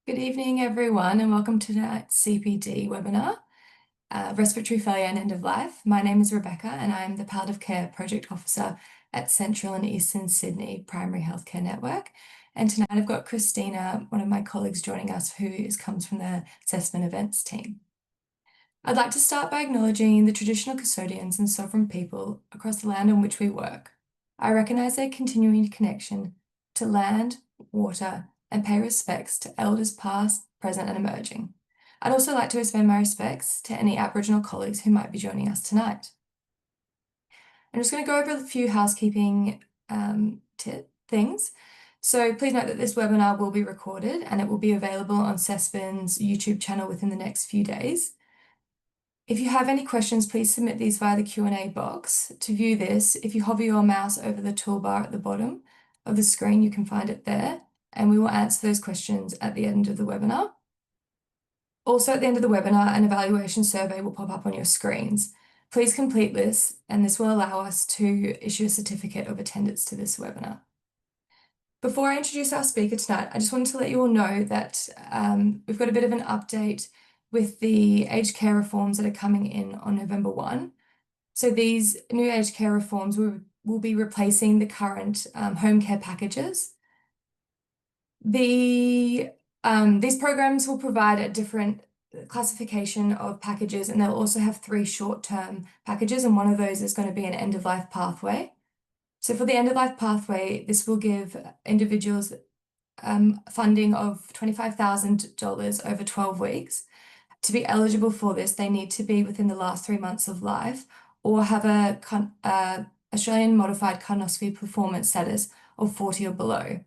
Good evening, everyone, and welcome to tonight's CPD webinar, Respiratory Failure and End of Life. My name is Rebecca, and I'm the Palliative Care Project Officer at Central and Eastern Sydney Primary Healthcare Network. And tonight I've got Christina, one of my colleagues, joining us, who comes from the CESPHN events team. I'd like to start by acknowledging the traditional custodians and sovereign people across the land on which we work. I recognise their continuing connection to land, water, and pay respects to elders past, present, and emerging. I'd also like to extend my respects to any Aboriginal colleagues who might be joining us tonight. I'm just going to go over a few housekeeping things. So please note that this webinar will be recorded and it will be available on CESPHN's YouTube channel within the next few days. If you have any questions, please submit these via the Q&A box. To view this, if you hover your mouse over the toolbar at the bottom of the screen, you can find it there, and we will answer those questions at the end of the webinar. Also, at the end of the webinar, an evaluation survey will pop up on your screens. Please complete this, and this will allow us to issue a certificate of attendance to this webinar. Before I introduce our speaker tonight, I just wanted to let you all know that we've got a bit of an update with the aged care reforms that are coming in on November 1. So these new aged care reforms will be replacing the current home care packages. These programs will provide a different classification of packages, and they'll also have 3 short-term packages, and one of those is going to be an end-of-life pathway. So for the end-of-life pathway, this will give individuals funding of $25,000 over 12 weeks. To be eligible for this, they need to be within the last 3 months of life or have a Australian Modified Cardiorespiratory Performance status of 40 or below.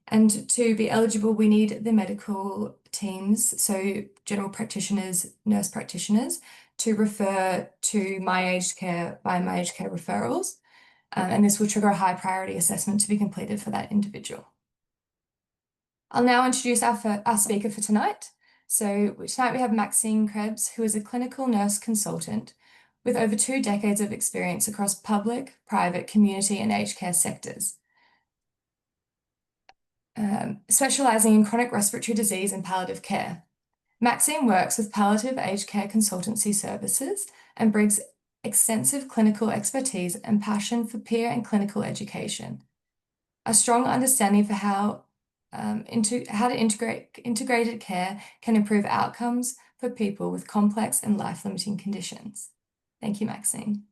And to be eligible, we need the medical teams, so general practitioners, nurse practitioners, to refer to My Aged Care by My Aged Care referrals. And this will trigger a high priority assessment to be completed for that individual. I'll now introduce our speaker for tonight. So tonight we have Maxine Krebs, who is a clinical nurse consultant with over 2 decades of experience across public, private, community, and aged care sectors. Specialising in chronic respiratory disease and palliative care. Maxine works with palliative aged care consultancy services and brings extensive clinical expertise and passion for peer and clinical education. A strong understanding for how integrated care can improve outcomes for people with complex and life-limiting conditions. Thank you, Maxine.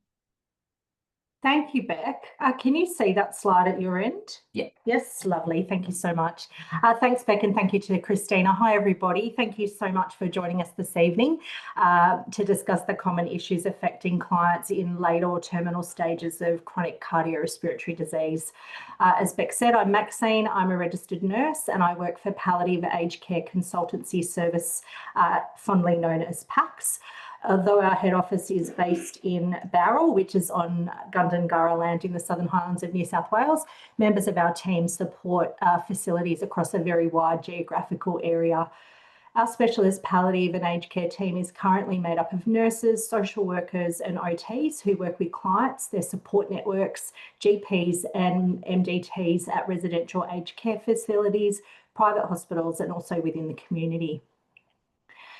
Thank you, Beck. Can you see that slide at your end? Yeah. Yes, lovely. Thank you so much. Thanks, Beck, and thank you to Christina. Hi, everybody. Thank you so much for joining us this evening to discuss the common issues affecting clients in late or terminal stages of chronic cardiorespiratory disease. As Beck said, I'm Maxine. I'm a registered nurse and I work for Palliative Aged Care Consultancy Service, fondly known as PACCs. Although our head office is based in Bowral, which is on Gundungurra land in the Southern Highlands of New South Wales, members of our team support facilities across a very wide geographical area. Our specialist palliative and aged care team is currently made up of nurses, social workers and OTs who work with clients, their support networks, GPs and MDTs at residential aged care facilities, private hospitals and also within the community.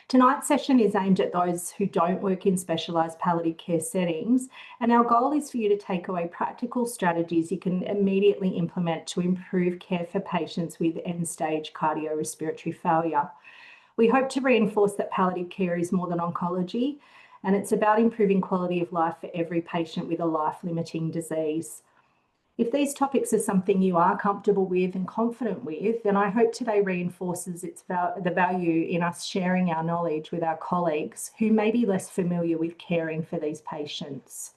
Tonight's session is aimed at those who don't work in specialised palliative care settings, and our goal is for you to take away practical strategies you can immediately implement to improve care for patients with end-stage cardiorespiratory failure. We hope to reinforce that palliative care is more than oncology, and it's about improving quality of life for every patient with a life-limiting disease. If these topics are something you are comfortable with and confident with, then I hope today reinforces the value in us sharing our knowledge with our colleagues who may be less familiar with caring for these patients.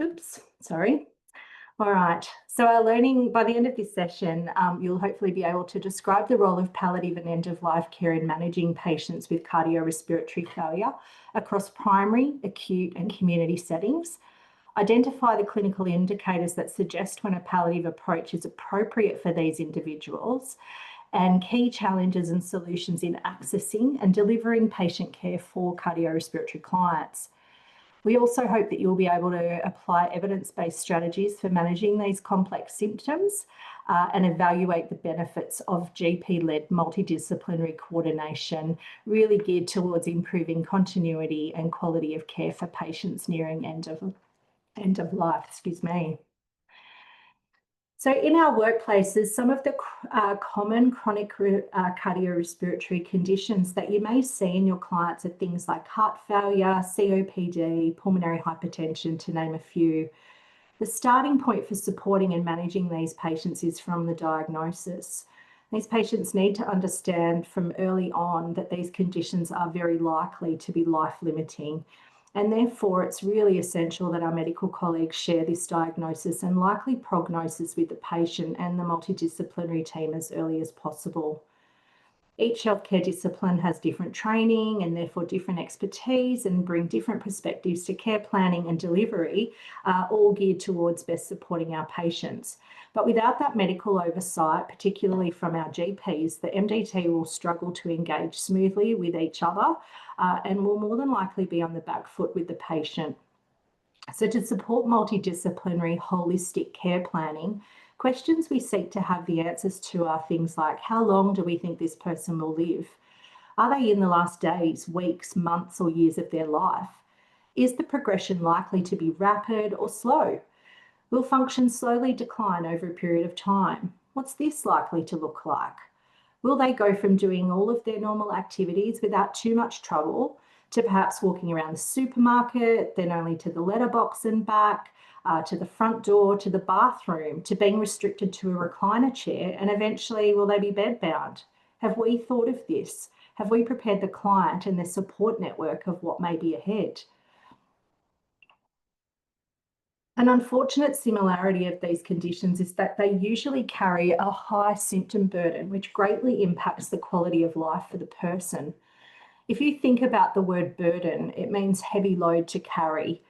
Oops, sorry. All right, so our learning, by the end of this session, you'll hopefully be able to describe the role of palliative and end-of-life care in managing patients with cardiorespiratory failure across primary, acute and community settings, identify the clinical indicators that suggest when a palliative approach is appropriate for these individuals, and key challenges and solutions in accessing and delivering patient care for cardiorespiratory clients. We also hope that you'll be able to apply evidence-based strategies for managing these complex symptoms and evaluate the benefits of GP-led multidisciplinary coordination, really geared towards improving continuity and quality of care for patients nearing end of life. Excuse me. So in our workplaces, some of the common chronic cardiorespiratory conditions that you may see in your clients are things like heart failure, COPD, pulmonary hypertension, to name a few. The starting point for supporting and managing these patients is from the diagnosis. These patients need to understand from early on that these conditions are very likely to be life-limiting. And therefore, it's really essential that our medical colleagues share this diagnosis and likely prognosis with the patient and the multidisciplinary team as early as possible. Each healthcare discipline has different training and therefore different expertise and bring different perspectives to care planning and delivery, all geared towards best supporting our patients. But without that medical oversight, particularly from our GPs, the MDT will struggle to engage smoothly with each other and will more than likely be on the back foot with the patient. So to support multidisciplinary holistic care planning, questions we seek to have the answers to are things like, how long do we think this person will live? Are they in the last days, weeks, months, or years of their life? Is the progression likely to be rapid or slow? Will function slowly decline over a period of time? What's this likely to look like? Will they go from doing all of their normal activities without too much trouble to perhaps walking around the supermarket, then only to the letterbox and back, to the front door, to the bathroom, to being restricted to a recliner chair, and eventually will they be bedbound? Have we thought of this? Have we prepared the client and their support network of what may be ahead? An unfortunate similarity of these conditions is that they usually carry a high symptom burden, which greatly impacts the quality of life for the person. If you think about the word burden, it means heavy load to carry.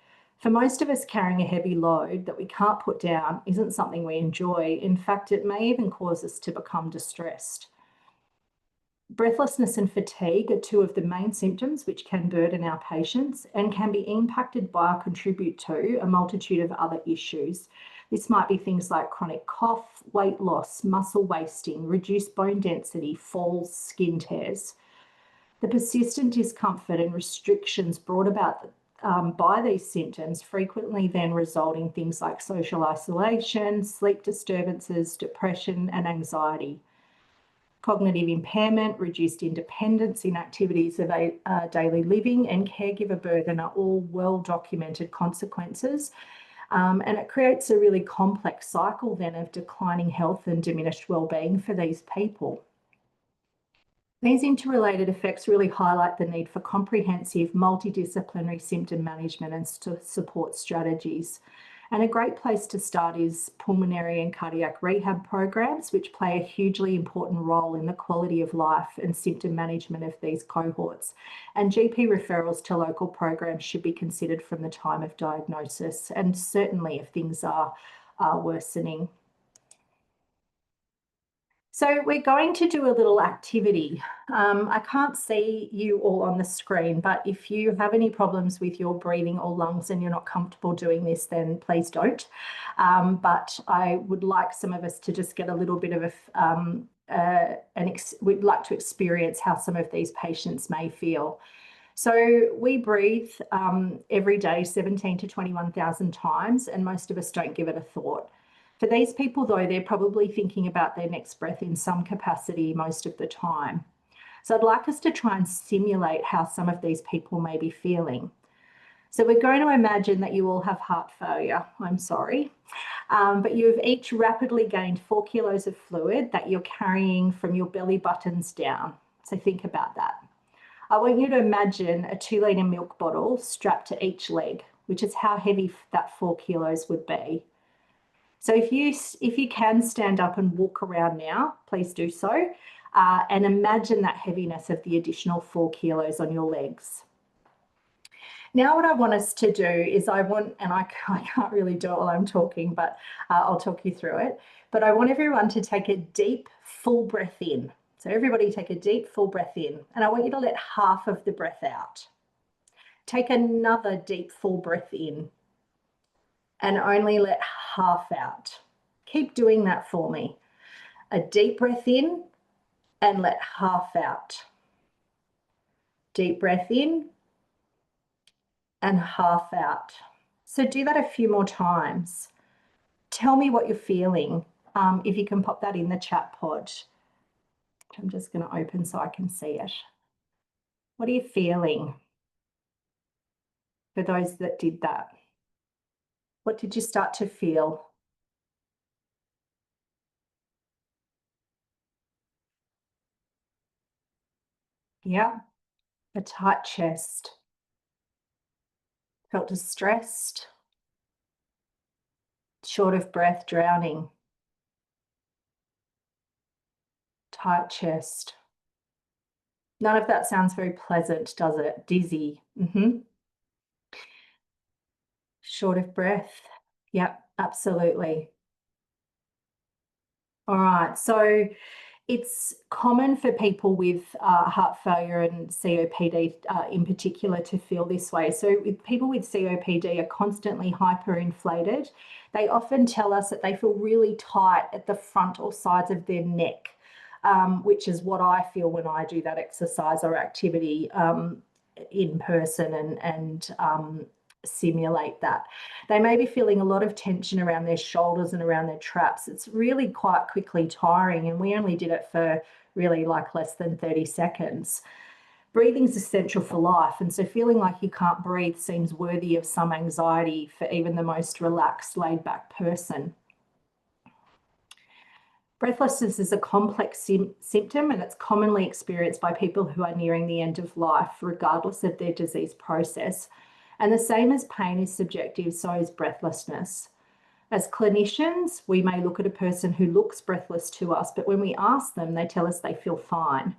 For most of us, carrying a heavy load that we can't put down isn't something we enjoy. In fact, it may even cause us to become distressed. Breathlessness and fatigue are two of the main symptoms which can burden our patients and can be impacted by or contribute to a multitude of other issues. This might be things like chronic cough, weight loss, muscle wasting, reduced bone density, falls, skin tears. The persistent discomfort and restrictions brought about by these symptoms frequently then result in things like social isolation, sleep disturbances, depression, and anxiety. Cognitive impairment, reduced independence in activities of daily living, and caregiver burden are all well-documented consequences. And it creates a really complex cycle then of declining health and diminished well-being for these people. These interrelated effects really highlight the need for comprehensive multidisciplinary symptom management and support strategies. And a great place to start is pulmonary and cardiac rehab programs, which play a hugely important role in the quality of life and symptom management of these cohorts. And GP referrals to local programs should be considered from the time of diagnosis, and certainly if things are worsening. So we're going to do a little activity. I can't see you all on the screen, but if you have any problems with your breathing or lungs and you're not comfortable doing this, then please don't. But I would like some of us to just get a little bit of we'd like to experience how some of these patients may feel. So we breathe every day 17 to 21,000 times, and most of us don't give it a thought. For these people, though, they're probably thinking about their next breath in some capacity most of the time. So I'd like us to try and simulate how some of these people may be feeling. So we're going to imagine that you all have heart failure. I'm sorry. But you've each rapidly gained 4 kilos of fluid that you're carrying from your belly buttons down. So think about that. I want you to imagine a 2-litre milk bottle strapped to each leg, which is how heavy that 4 kilos would be. So if you can stand up and walk around now, please do so, and imagine that heaviness of the additional 4 kilos on your legs. Now what I want us to do is I can't really do it while I'm talking, but I'll talk you through it. But I want everyone to take a deep, full breath in. So everybody take a deep, full breath in, and I want you to let half of the breath out. Take another deep full breath in and only let half out. Keep doing that for me. A deep breath in and let half out. Deep breath in and half out. So do that a few more times. Tell me what you're feeling. If you can pop that in the chat pod. I'm just going to open so I can see it. What are you feeling for those that did that? What did you start to feel? Yeah, a tight chest. Felt distressed, short of breath, drowning. Tight chest. None of that sounds very pleasant, does it? Dizzy. Short of breath. Yep, absolutely. All right, so it's common for people with heart failure and COPD in particular to feel this way. So if people with COPD are constantly hyperinflated, they often tell us that they feel really tight at the front or sides of their neck, which is what I feel when I do that exercise or activity in person and simulate that. They may be feeling a lot of tension around their shoulders and around their traps. It's really quite quickly tiring, and we only did it for really like less than 30 seconds. Breathing is essential for life, and so feeling like you can't breathe seems worthy of some anxiety for even the most relaxed, laid-back person. Breathlessness is a complex symptom, and it's commonly experienced by people who are nearing the end of life, regardless of their disease process. And the same as pain is subjective, so is breathlessness. As clinicians, we may look at a person who looks breathless to us, but when we ask them, they tell us they feel fine.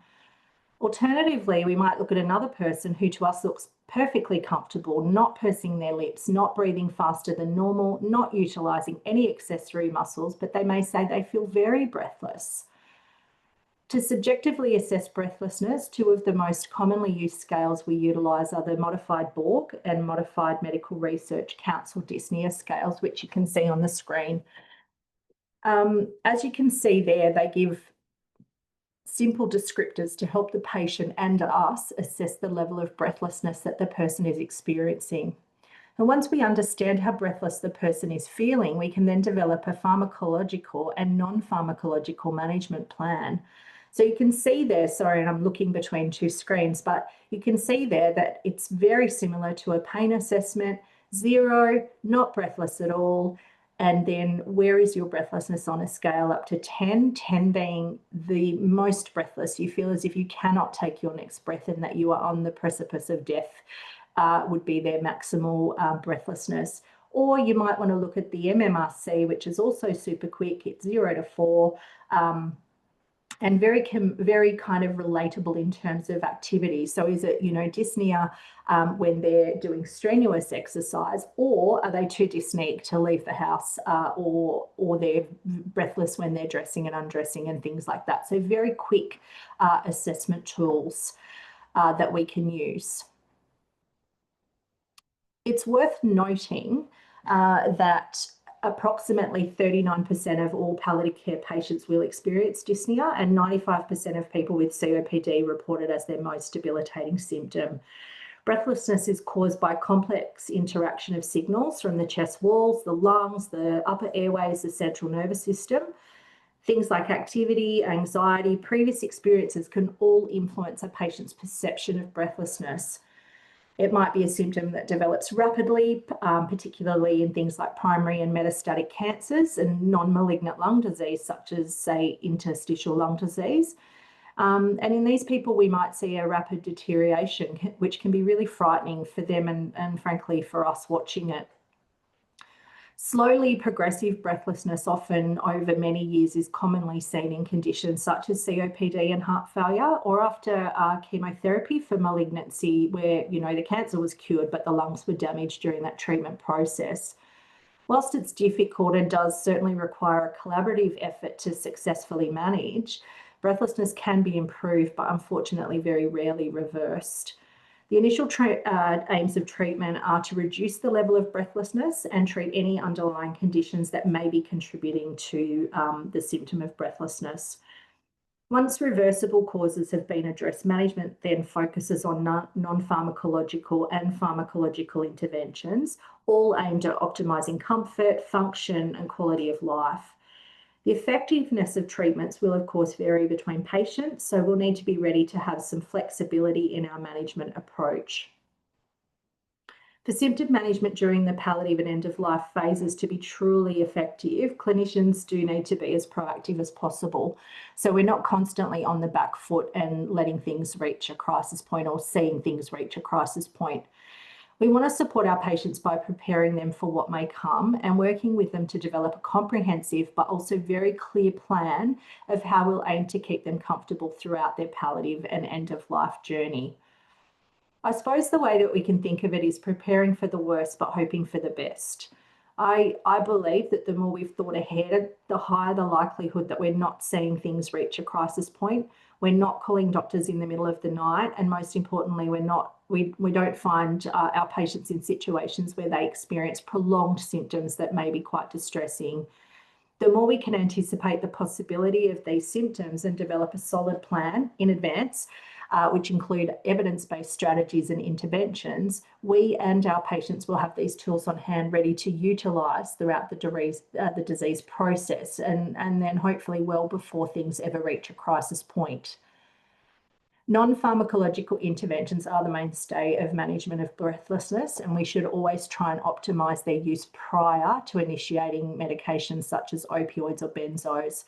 Alternatively, we might look at another person who to us looks perfectly comfortable, not pursing their lips, not breathing faster than normal, not utilising any accessory muscles, but they may say they feel very breathless. To subjectively assess breathlessness, two of the most commonly used scales we utilise are the modified Borg and modified Medical Research Council dyspnea scales, which you can see on the screen. As you can see there, they give simple descriptors to help the patient and us assess the level of breathlessness that the person is experiencing. And once we understand how breathless the person is feeling, we can then develop a pharmacological and non-pharmacological management plan. So you can see there, sorry, and I'm looking between two screens, but you can see there that it's very similar to a pain assessment. 0, not breathless at all. And then where is your breathlessness on a scale up to 10? 10 being the most breathless. You feel as if you cannot take your next breath and that you are on the precipice of death, would be their maximal breathlessness. Or you might want to look at the MMRC, which is also super quick. It's 0 to 4. And very kind of relatable in terms of activity. So is it, dyspnea when they're doing strenuous exercise, or are they too dyspneic to leave the house, or they're breathless when they're dressing and undressing and things like that. So very quick assessment tools that we can use. It's worth noting that approximately 39% of all palliative care patients will experience dyspnea, and 95% of people with COPD report it as their most debilitating symptom. Breathlessness is caused by complex interaction of signals from the chest walls, the lungs, the upper airways, the central nervous system. Things like activity, anxiety, previous experiences can all influence a patient's perception of breathlessness. It might be a symptom that develops rapidly, particularly in things like primary and metastatic cancers and non-malignant lung disease, such as, say, interstitial lung disease. And in these people, we might see a rapid deterioration, which can be really frightening for them and frankly, for us watching it. Slowly progressive breathlessness, often over many years, is commonly seen in conditions such as COPD and heart failure, or after chemotherapy for malignancy where, the cancer was cured but the lungs were damaged during that treatment process. Whilst it's difficult and does certainly require a collaborative effort to successfully manage, breathlessness can be improved but unfortunately very rarely reversed. The initial aims of treatment are to reduce the level of breathlessness and treat any underlying conditions that may be contributing to the symptom of breathlessness. Once reversible causes have been addressed, management then focuses on non-pharmacological and pharmacological interventions, all aimed at optimising comfort, function, and quality of life. The effectiveness of treatments will, of course, vary between patients, so we'll need to be ready to have some flexibility in our management approach. For symptom management during the palliative and end-of-life phases to be truly effective, clinicians do need to be as proactive as possible. So we're not constantly on the back foot and letting things reach a crisis point or seeing things reach a crisis point. We want to support our patients by preparing them for what may come and working with them to develop a comprehensive but also very clear plan of how we'll aim to keep them comfortable throughout their palliative and end-of-life journey. I suppose the way that we can think of it is preparing for the worst but hoping for the best. I believe that the more we've thought ahead, the higher the likelihood that we're not seeing things reach a crisis point. We're not calling doctors in the middle of the night, and most importantly, we don't find our patients in situations where they experience prolonged symptoms that may be quite distressing. The more we can anticipate the possibility of these symptoms and develop a solid plan in advance, which include evidence-based strategies and interventions, we and our patients will have these tools on hand ready to utilise throughout the disease process and then hopefully well before things ever reach a crisis point. Non-pharmacological interventions are the mainstay of management of breathlessness, and we should always try and optimise their use prior to initiating medications such as opioids or benzos.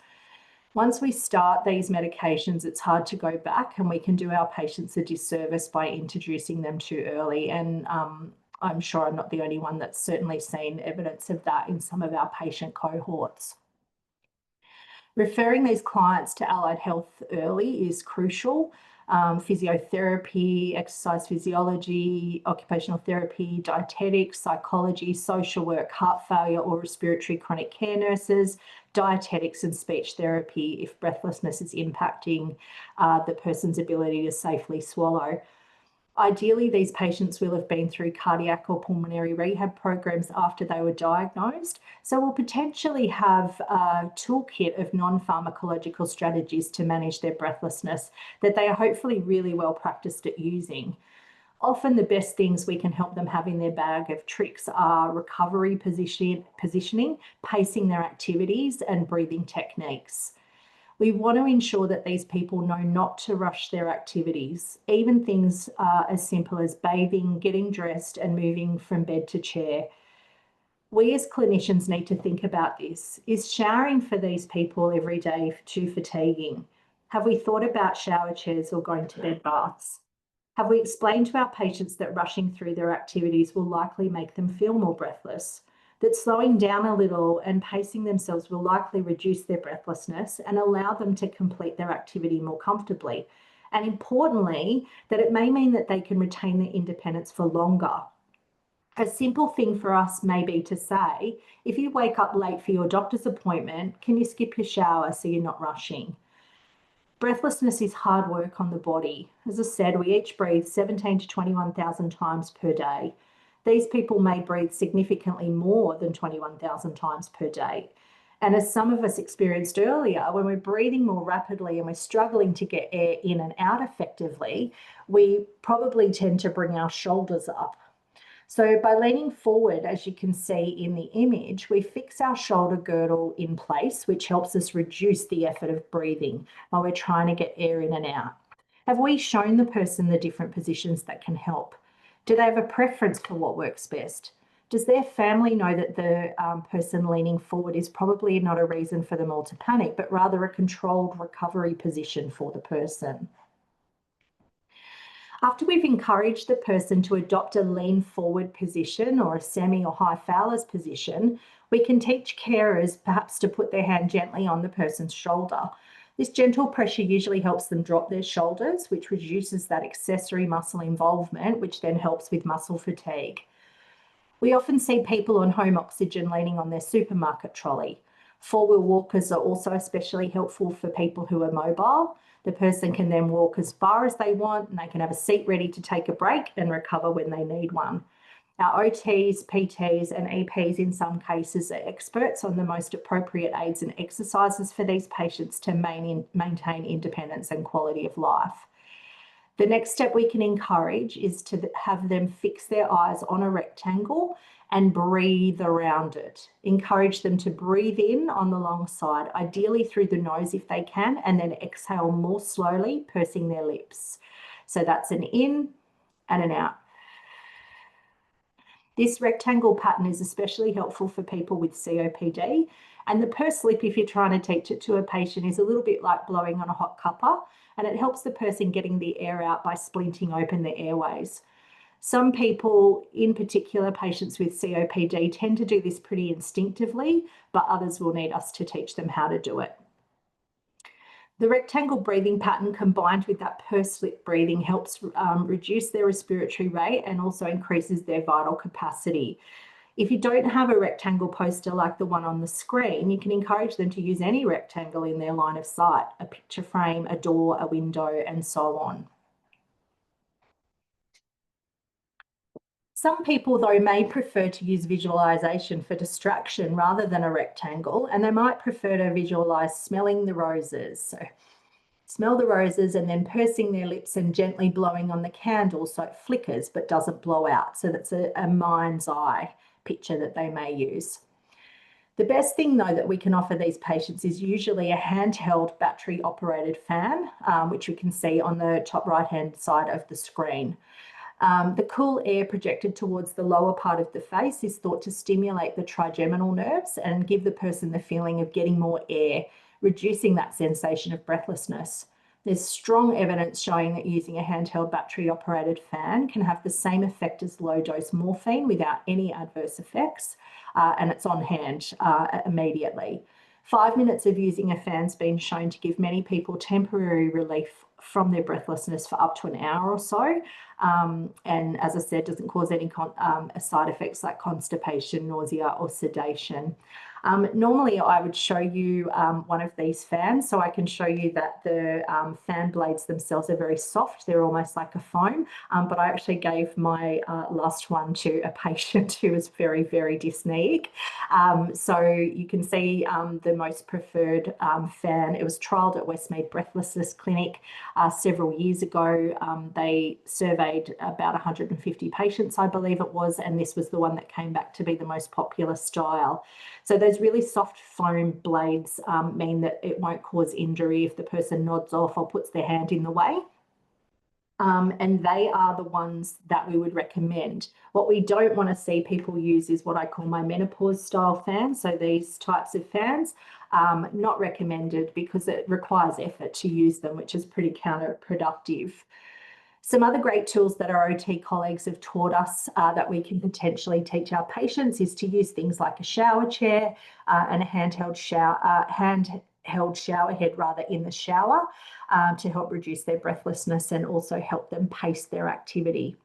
Once we start these medications, it's hard to go back, and we can do our patients a disservice by introducing them too early. And I'm sure I'm not the only one that's certainly seen evidence of that in some of our patient cohorts. Referring these clients to allied health early is crucial. Physiotherapy, exercise physiology, occupational therapy, dietetics, psychology, social work, heart failure or respiratory chronic care nurses, dietetics and speech therapy if breathlessness is impacting the person's ability to safely swallow. Ideally, these patients will have been through cardiac or pulmonary rehab programs after they were diagnosed, so we'll potentially have a toolkit of non-pharmacological strategies to manage their breathlessness that they are hopefully really well practiced at using. Often the best things we can help them have in their bag of tricks are recovery positioning, pacing their activities, and breathing techniques. We want to ensure that these people know not to rush their activities, even things as simple as bathing, getting dressed, and moving from bed to chair. We as clinicians need to think about this. Is showering for these people every day too fatiguing? Have we thought about shower chairs or going to bed baths? Have we explained to our patients that rushing through their activities will likely make them feel more breathless? That slowing down a little and pacing themselves will likely reduce their breathlessness and allow them to complete their activity more comfortably. And importantly, that it may mean that they can retain their independence for longer. A simple thing for us may be to say, if you wake up late for your doctor's appointment, can you skip your shower so you're not rushing? Breathlessness is hard work on the body. As I said, we each breathe 17 to 21,000 times per day. These people may breathe significantly more than 21,000 times per day. And as some of us experienced earlier, when we're breathing more rapidly and we're struggling to get air in and out effectively, we probably tend to bring our shoulders up. So by leaning forward, as you can see in the image, we fix our shoulder girdle in place, which helps us reduce the effort of breathing while we're trying to get air in and out. Have we shown the person the different positions that can help? Do they have a preference for what works best? Does their family know that the person leaning forward is probably not a reason for them all to panic, but rather a controlled recovery position for the person? After we've encouraged the person to adopt a lean forward position or a semi or high Fowler's position, we can teach carers perhaps to put their hand gently on the person's shoulder. This gentle pressure usually helps them drop their shoulders, which reduces that accessory muscle involvement, which then helps with muscle fatigue. We often see people on home oxygen leaning on their supermarket trolley. Four-wheel walkers are also especially helpful for people who are mobile. The person can then walk as far as they want, and they can have a seat ready to take a break and recover when they need one. Our OTs, PTs and EPs in some cases are experts on the most appropriate aids and exercises for these patients to maintain independence and quality of life. The next step we can encourage is to have them fix their eyes on a rectangle and breathe around it. Encourage them to breathe in on the long side, ideally through the nose if they can, and then exhale more slowly, pursing their lips. So that's an in and an out. This rectangle pattern is especially helpful for people with COPD. And the pursed lip, if you're trying to teach it to a patient, is a little bit like blowing on a hot cuppa, and it helps the person getting the air out by splinting open the airways. Some people, in particular patients with COPD, tend to do this pretty instinctively, but others will need us to teach them how to do it. The rectangle breathing pattern combined with that pursed lip breathing helps reduce their respiratory rate and also increases their vital capacity. If you don't have a rectangle poster like the one on the screen, you can encourage them to use any rectangle in their line of sight, a picture frame, a door, a window, and so on. Some people, though, may prefer to use visualization for distraction rather than a rectangle, and they might prefer to visualize smelling the roses. So smell the roses and then pursing their lips and gently blowing on the candle so it flickers but doesn't blow out. So that's a mind's eye picture that they may use. The best thing, though, that we can offer these patients is usually a handheld battery-operated fan, which we can see on the top right-hand side of the screen. The cool air projected towards the lower part of the face is thought to stimulate the trigeminal nerves and give the person the feeling of getting more air, reducing that sensation of breathlessness. There's strong evidence showing that using a handheld battery-operated fan can have the same effect as low-dose morphine without any adverse effects, and it's on hand immediately. 5 minutes of using a fan's been shown to give many people temporary relief from their breathlessness for up to an hour or so. And as I said, doesn't cause any side effects like constipation, nausea, or sedation. Normally, I would show you one of these fans. So I can show you that the fan blades themselves are very soft. They're almost like a foam. But I actually gave my last one to a patient who was very, very dyspneic. So you can see the most preferred fan. It was trialled at Westmead Breathlessness Clinic several years ago. They surveyed about 150 patients, I believe it was, and this was the one that came back to be the most popular style. So those really soft foam blades mean that it won't cause injury if the person nods off or puts their hand in the way. And they are the ones that we would recommend. What we don't want to see people use is what I call my menopause style fans. So these types of fans, not recommended because it requires effort to use them, which is pretty counterproductive. Some other great tools that our OT colleagues have taught us that we can potentially teach our patients is to use things like a shower chair and a handheld shower head rather in the shower to help reduce their breathlessness and also help them pace their activity.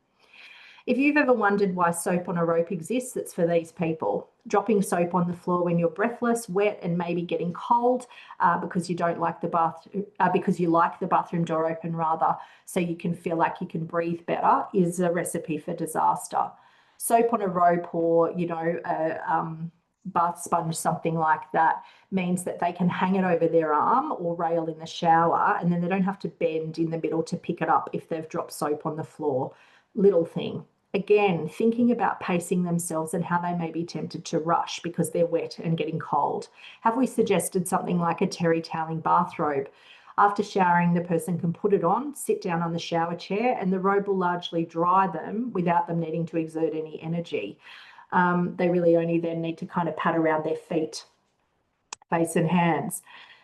If you've ever wondered why soap on a rope exists, it's for these people. Dropping soap on the floor when you're breathless, wet, and maybe getting cold because you don't like the because you like the bathroom door open rather, so you can feel like you can breathe better, is a recipe for disaster. Soap on a rope or, a bath sponge, something like that, means that they can hang it over their arm or rail in the shower, and then they don't have to bend in the middle to pick it up if they've dropped soap on the floor. Little thing. Again, thinking about pacing themselves and how they may be tempted to rush because they're wet and getting cold. Have we suggested something like a terry toweling bathrobe? After showering, the person can put it on, sit down on the shower chair, and the robe will largely dry them without them needing to exert any energy. They really only then need to kind of pat around their feet, face and hands.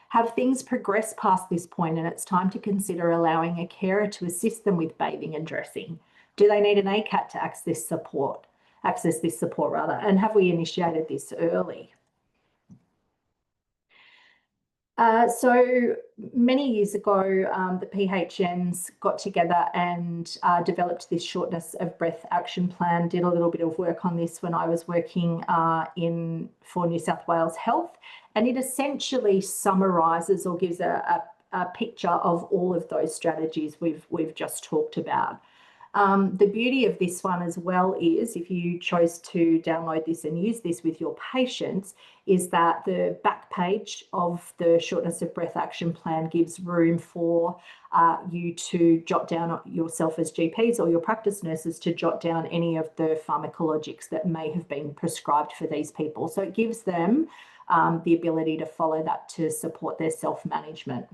Have things progressed past this point and it's time to consider allowing a carer to assist them with bathing and dressing? Do they need an ACAT to access this support, and have we initiated this early? So many years ago, the PHNs got together and developed this shortness of breath action plan. Did a little bit of work on this when I was working for New South Wales Health, and it essentially summarises or gives a picture of all of those strategies we've just talked about. The beauty of this one as well is, if you chose to download this and use this with your patients, is that the back page of the shortness of breath action plan gives room for you to jot down yourself as GPs or your practice nurses to jot down any of the pharmacologics that may have been prescribed for these people. So it gives them the ability to follow that to support their self-management.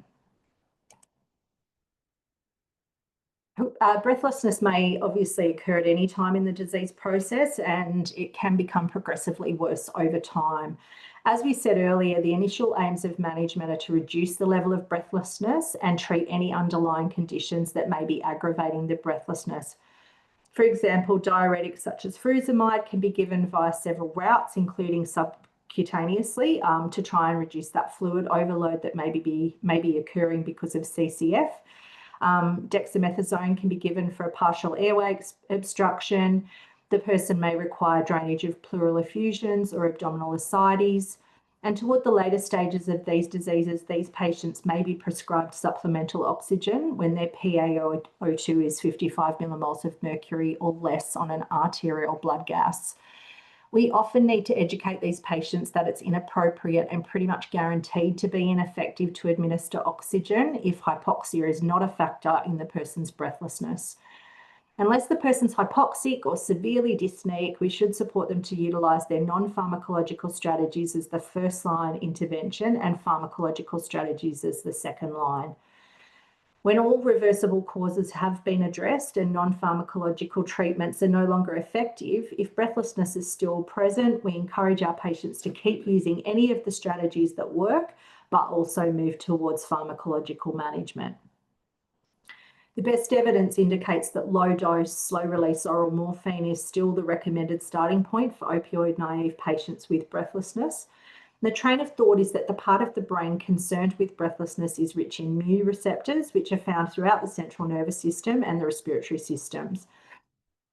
Breathlessness may obviously occur at any time in the disease process, and it can become progressively worse over time. As we said earlier, the initial aims of management are to reduce the level of breathlessness and treat any underlying conditions that may be aggravating the breathlessness. For example, diuretics such as furosemide can be given via several routes, including subcutaneously, to try and reduce that fluid overload that may be occurring because of CCF. Dexamethasone can be given for a partial airway obstruction. The person may require drainage of pleural effusions or abdominal ascites. And toward the later stages of these diseases, these patients may be prescribed supplemental oxygen when their PaO2 is 55 millimoles of mercury or less on an arterial blood gas. We often need to educate these patients that it's inappropriate and pretty much guaranteed to be ineffective to administer oxygen if hypoxia is not a factor in the person's breathlessness. Unless the person's hypoxic or severely dyspneic, we should support them to utilise their non-pharmacological strategies as the first line intervention and pharmacological strategies as the second line. When all reversible causes have been addressed and non-pharmacological treatments are no longer effective, if breathlessness is still present, we encourage our patients to keep using any of the strategies that work, but also move towards pharmacological management. The best evidence indicates that low-dose, slow-release oral morphine is still the recommended starting point for opioid-naive patients with breathlessness. The train of thought is that the part of the brain concerned with breathlessness is rich in mu receptors, which are found throughout the central nervous system and the respiratory systems.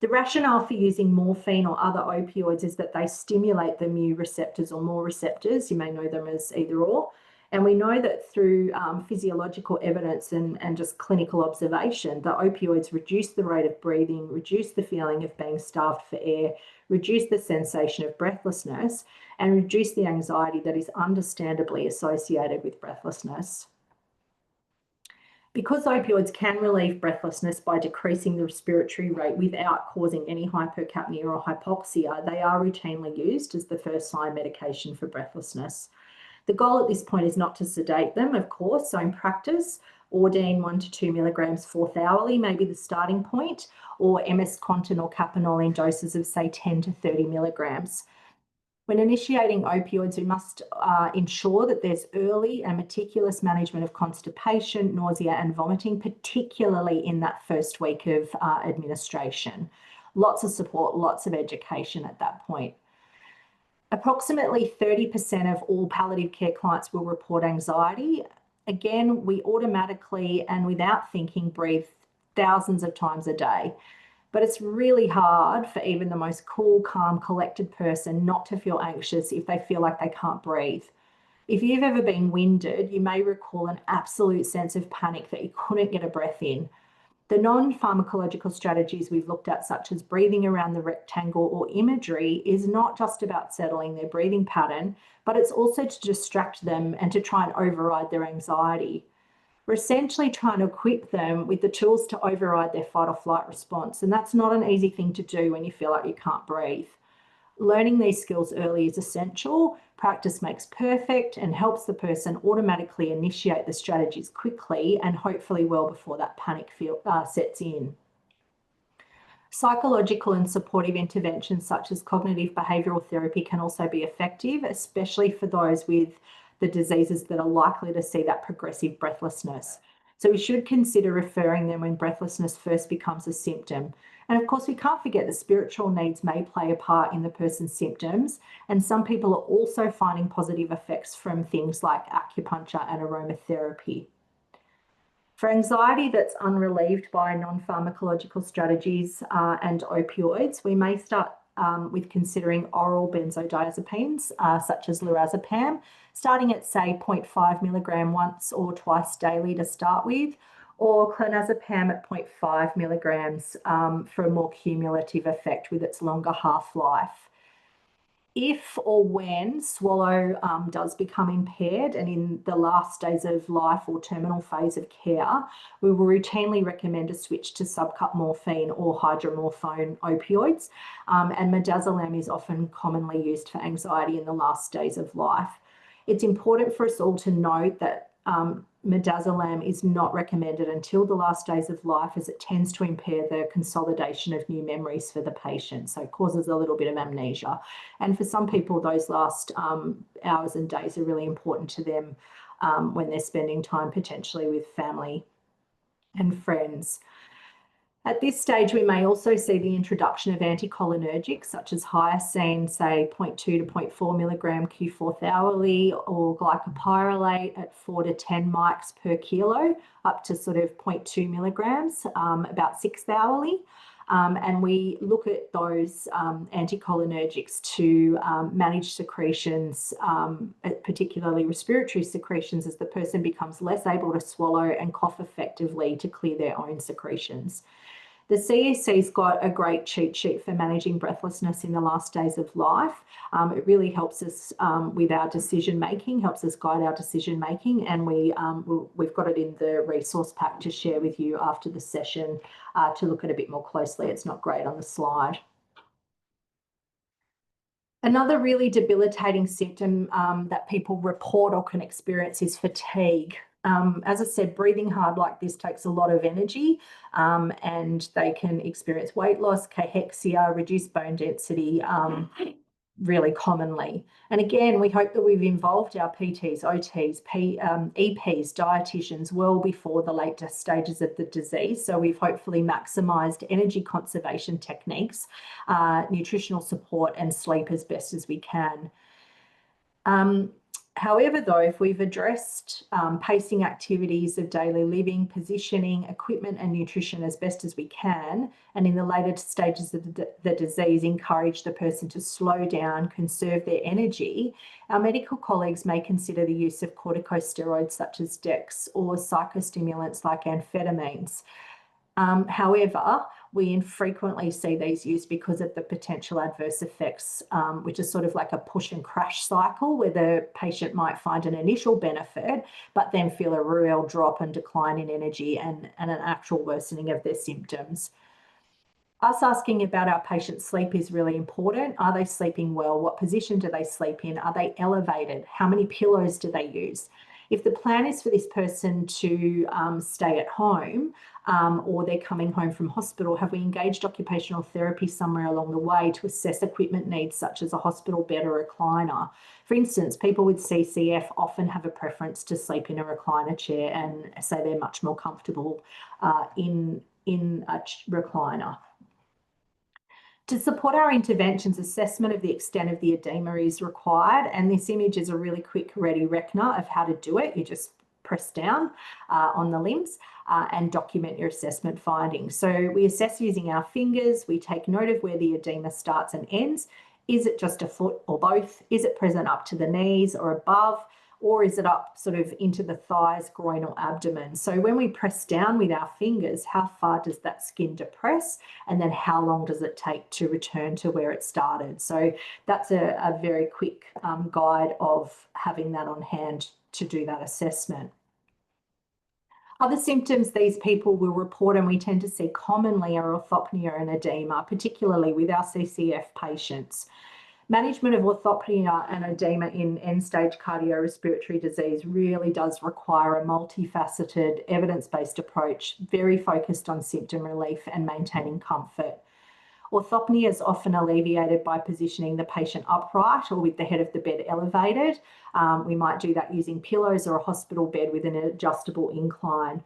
The rationale for using morphine or other opioids is that they stimulate the mu receptors or more receptors. You may know them as either or. And we know that through physiological evidence and just clinical observation, the opioids reduce the rate of breathing, reduce the feeling of being starved for air, reduce the sensation of breathlessness, and reduce the anxiety that is understandably associated with breathlessness. Because opioids can relieve breathlessness by decreasing the respiratory rate without causing any hypocapnia or hypoxia, they are routinely used as the first-line medication for breathlessness. The goal at this point is not to sedate them, of course, so in practice, Ordine 1 to 2 milligrams 4th hourly may be the starting point, or MS-Contin or Capanol in doses of, say, 10 to 30 milligrams. When initiating opioids, we must ensure that there's early and meticulous management of constipation, nausea, and vomiting, particularly in that first week of administration. Lots of support, lots of education at that point. Approximately 30% of all palliative care clients will report anxiety. Again, we automatically and without thinking breathe thousands of times a day. But it's really hard for even the most cool, calm, collected person not to feel anxious if they feel like they can't breathe. If you've ever been winded, you may recall an absolute sense of panic that you couldn't get a breath in. The non-pharmacological strategies we've looked at, such as breathing around the rectangle or imagery, is not just about settling their breathing pattern, but it's also to distract them and to try and override their anxiety. We're essentially trying to equip them with the tools to override their fight or flight response, and that's not an easy thing to do when you feel like you can't breathe. Learning these skills early is essential. Practice makes perfect and helps the person automatically initiate the strategies quickly and hopefully well before that panic sets in. Psychological and supportive interventions such as cognitive behavioural therapy can also be effective, especially for those with the diseases that are likely to see that progressive breathlessness. So we should consider referring them when breathlessness first becomes a symptom. And of course, we can't forget that spiritual needs may play a part in the person's symptoms. And some people are also finding positive effects from things like acupuncture and aromatherapy. For anxiety that's unrelieved by non-pharmacological strategies and opioids, we may start with considering oral benzodiazepines, such as lorazepam, starting at, say, 0.5 milligram once or twice daily to start with, or clonazepam at 0.5 milligrams for a more cumulative effect with its longer half-life. If or when swallow does become impaired and in the last days of life or terminal phase of care, we will routinely recommend a switch to subcut morphine or hydromorphone opioids. And midazolam is often commonly used for anxiety in the last days of life. It's important for us all to note that midazolam is not recommended until the last days of life, as it tends to impair the consolidation of new memories for the patient. So it causes a little bit of amnesia. And for some people, those last hours and days are really important to them when they're spending time potentially with family and friends. At this stage, we may also see the introduction of anticholinergics such as hyoscine, say 0.2 to 0.4 milligram Q4th hourly, or glycopyrrolate at 4 to 10 mics per kilo, up to sort of 0.2 milligrams, about 6th hourly. And we look at those anticholinergics to manage secretions, particularly respiratory secretions, as the person becomes less able to swallow and cough effectively to clear their own secretions. The CEC's got a great cheat sheet for managing breathlessness in the last days of life. It really helps us with our decision making, helps us guide our decision making, and we've got it in the resource pack to share with you after the session to look at a bit more closely. It's not great on the slide. Another really debilitating symptom that people report or can experience is fatigue. As I said, breathing hard like this takes a lot of energy, and they can experience weight loss, cachexia, reduced bone density really commonly. And again, we hope that we've involved our PTs, OTs, EPs, dietitians well before the later stages of the disease. So we've hopefully maximised energy conservation techniques, nutritional support and sleep as best as we can. However, though, if we've addressed pacing activities of daily living, positioning, equipment and nutrition as best as we can, and in the later stages of the disease, encourage the person to slow down, conserve their energy, our medical colleagues may consider the use of corticosteroids such as DEX or psychostimulants like amphetamines. However, we infrequently see these used because of the potential adverse effects, which is sort of like a push and crash cycle where the patient might find an initial benefit, but then feel a real drop and decline in energy and an actual worsening of their symptoms. Us asking about our patient's sleep is really important. Are they sleeping well? What position do they sleep in? Are they elevated? How many pillows do they use? If the plan is for this person to stay at home or they're coming home from hospital, have we engaged occupational therapy somewhere along the way to assess equipment needs such as a hospital bed or recliner? For instance, people with CCF often have a preference to sleep in a recliner chair and say they're much more comfortable in a recliner. To support our interventions, assessment of the extent of the edema is required, and this image is a really quick ready reckoner of how to do it. You just press down on the limbs and document your assessment findings. So we assess using our fingers, we take note of where the edema starts and ends. Is it just a foot or both? Is it present up to the knees or above? Or is it up sort of into the thighs, groin or abdomen? So when we press down with our fingers, how far does that skin depress? And then how long does it take to return to where it started? So that's a very quick guide of having that on hand to do that assessment. Other symptoms these people will report and we tend to see commonly are orthopnea and edema, particularly with our CCF patients. Management of orthopnea and edema in end-stage cardiorespiratory disease really does require a multifaceted, evidence-based approach, very focused on symptom relief and maintaining comfort. Orthopnea is often alleviated by positioning the patient upright or with the head of the bed elevated. We might do that using pillows or a hospital bed with an adjustable incline.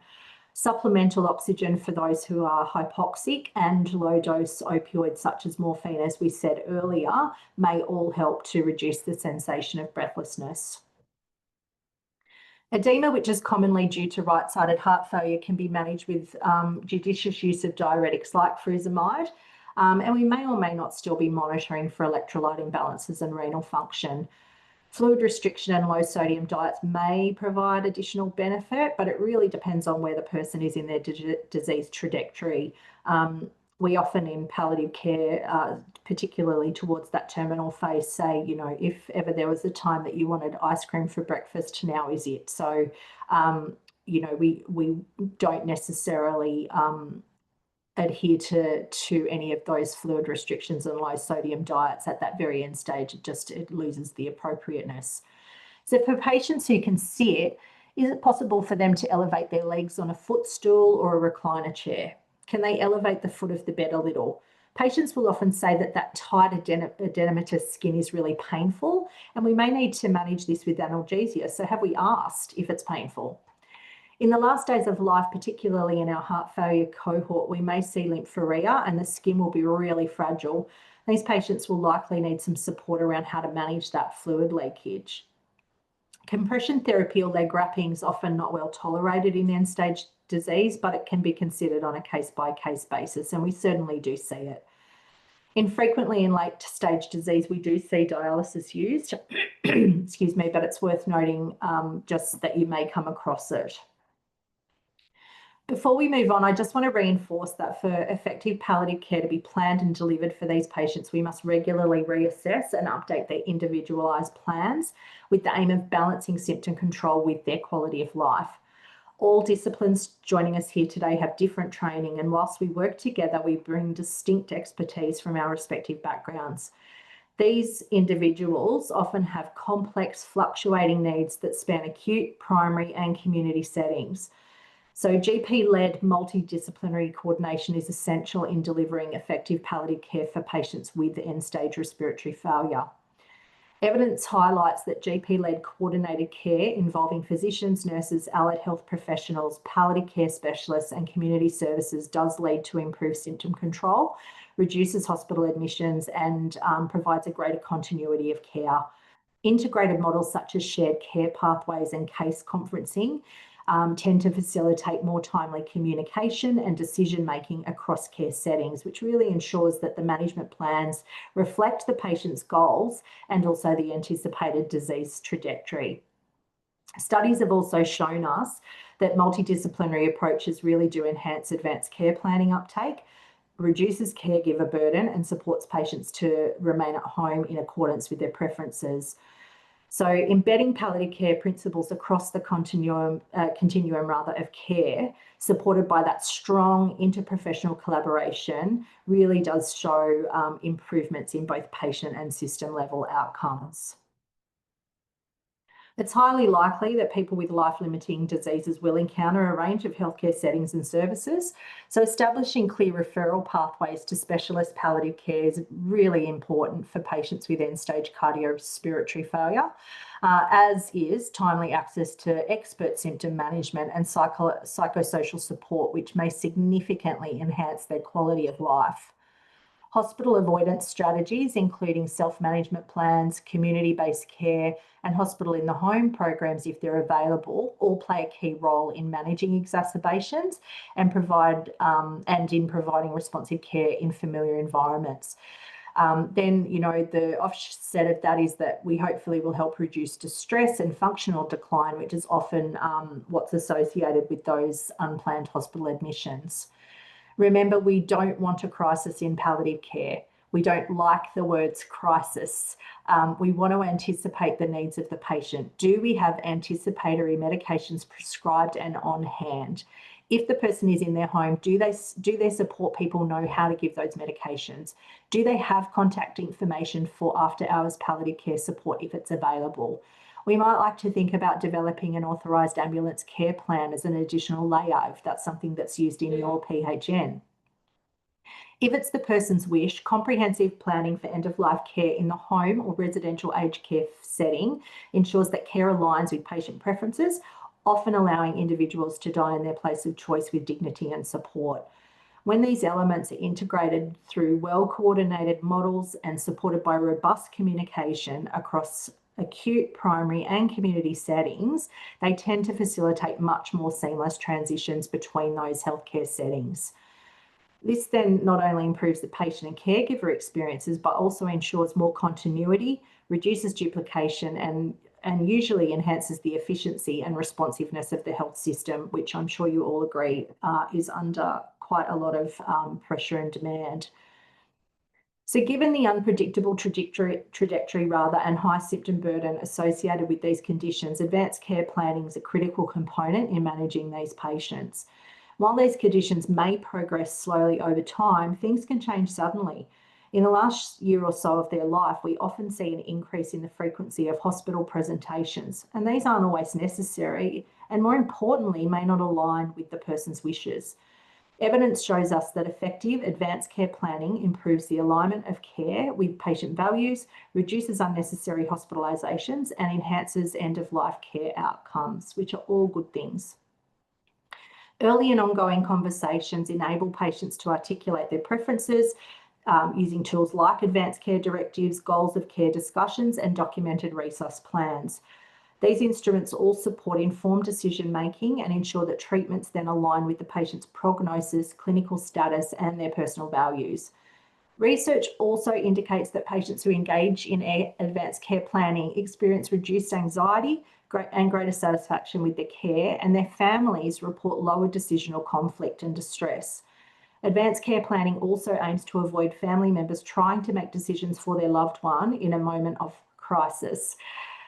Supplemental oxygen for those who are hypoxic and low-dose opioids such as morphine, as we said earlier, may all help to reduce the sensation of breathlessness. Edema, which is commonly due to right-sided heart failure, can be managed with judicious use of diuretics like furosemide, and we may or may not still be monitoring for electrolyte imbalances and renal function. Fluid restriction and low sodium diets may provide additional benefit, but it really depends on where the person is in their disease trajectory. We often in palliative care, particularly towards that terminal phase, say, you know, if ever there was a time that you wanted ice cream for breakfast, now is it. So, you know, we don't necessarily adhere to any of those fluid restrictions and low sodium diets at that very end stage. It loses the appropriateness. So for patients who can sit, is it possible for them to elevate their legs on a footstool or a recliner chair? Can they elevate the foot of the bed a little? Patients will often say that that tight edematous skin is really painful, and we may need to manage this with analgesia. So have we asked if it's painful? In the last days of life, particularly in our heart failure cohort, we may see lymphoria and the skin will be really fragile. These patients will likely need some support around how to manage that fluid leakage. Compression therapy or leg wrapping is often not well tolerated in end-stage disease, but it can be considered on a case-by-case basis, and we certainly do see it. Infrequently in late-stage disease, we do see dialysis used, excuse me, but it's worth noting just that you may come across it. Before we move on, I just want to reinforce that for effective palliative care to be planned and delivered for these patients, we must regularly reassess and update their individualised plans with the aim of balancing symptom control with their quality of life. All disciplines joining us here today have different training, and whilst we work together, we bring distinct expertise from our respective backgrounds. These individuals often have complex, fluctuating needs that span acute, primary, and community settings. So GP-led multidisciplinary coordination is essential in delivering effective palliative care for patients with end-stage respiratory failure. Evidence highlights that GP-led coordinated care involving physicians, nurses, allied health professionals, palliative care specialists and community services does lead to improved symptom control, reduces hospital admissions and provides a greater continuity of care. Integrated models such as shared care pathways and case conferencing tend to facilitate more timely communication and decision-making across care settings, which really ensures that the management plans reflect the patient's goals and also the anticipated disease trajectory. Studies have also shown us that multidisciplinary approaches really do enhance advanced care planning uptake, reduces caregiver burden and supports patients to remain at home in accordance with their preferences. So embedding palliative care principles across the continuum of care, supported by that strong interprofessional collaboration, really does show improvements in both patient and system level outcomes. It's highly likely that people with life-limiting diseases will encounter a range of healthcare settings and services. So establishing clear referral pathways to specialist palliative care is really important for patients with end-stage cardiorespiratory failure, as is timely access to expert symptom management and psychosocial support, which may significantly enhance their quality of life. Hospital avoidance strategies, including self-management plans, community-based care, and hospital in the home programs, if they're available, all play a key role in managing exacerbations and in providing responsive care in familiar environments. Then, you know, the offset of that is that we hopefully will help reduce distress and functional decline, which is often what's associated with those unplanned hospital admissions. Remember, we don't want a crisis in palliative care. We don't like the words crisis. We want to anticipate the needs of the patient. Do we have anticipatory medications prescribed and on hand? If the person is in their home, do their support people know how to give those medications? Do they have contact information for after-hours palliative care support if it's available? We might like to think about developing an authorised ambulance care plan as an additional layer if that's something that's used in your PHN. If it's the person's wish, comprehensive planning for end-of-life care in the home or residential aged care setting ensures that care aligns with patient preferences, often allowing individuals to die in their place of choice with dignity and support. When these elements are integrated through well-coordinated models and supported by robust communication across acute, primary and community settings, they tend to facilitate much more seamless transitions between those healthcare settings. This then not only improves the patient and caregiver experiences, but also ensures more continuity, reduces duplication, and usually enhances the efficiency and responsiveness of the health system, which I'm sure you all agree is under quite a lot of pressure and demand. So given the unpredictable trajectory and high symptom burden associated with these conditions, advanced care planning is a critical component in managing these patients. While these conditions may progress slowly over time, things can change suddenly. In the last year or so of their life, we often see an increase in the frequency of hospital presentations, and these aren't always necessary, and more importantly, may not align with the person's wishes. Evidence shows us that effective advanced care planning improves the alignment of care with patient values, reduces unnecessary hospitalisations, and enhances end-of-life care outcomes, which are all good things. Early and ongoing conversations enable patients to articulate their preferences using tools like advanced care directives, goals of care discussions, and documented resource plans. These instruments all support informed decision-making and ensure that treatments then align with the patient's prognosis, clinical status, and their personal values. Research also indicates that patients who engage in advanced care planning experience reduced anxiety and greater satisfaction with their care, and their families report lower decisional conflict and distress. Advanced care planning also aims to avoid family members trying to make decisions for their loved one in a moment of crisis.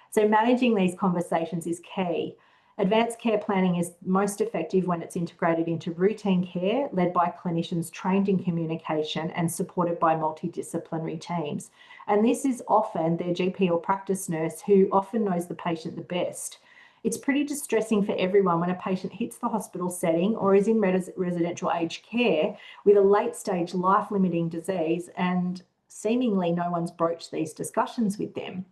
So managing these conversations is key. Advanced care planning is most effective when it's integrated into routine care, led by clinicians trained in communication and supported by multidisciplinary teams. And this is often their GP or practice nurse who often knows the patient the best. It's pretty distressing for everyone when a patient hits the hospital setting or is in residential aged care with a late-stage life-limiting disease, and seemingly no one's broached these discussions with them.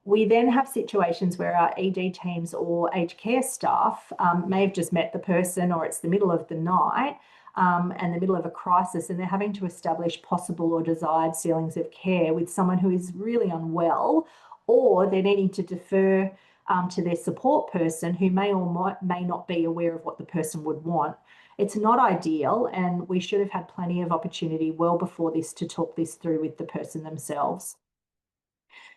We then have situations where our ED teams or aged care staff may have just met the person, or it's the middle of the night and the middle of a crisis, and they're having to establish possible or desired ceilings of care with someone who is really unwell, or they're needing to defer to their support person who may or may not be aware of what the person would want. It's not ideal, and we should have had plenty of opportunity well before this to talk this through with the person themselves.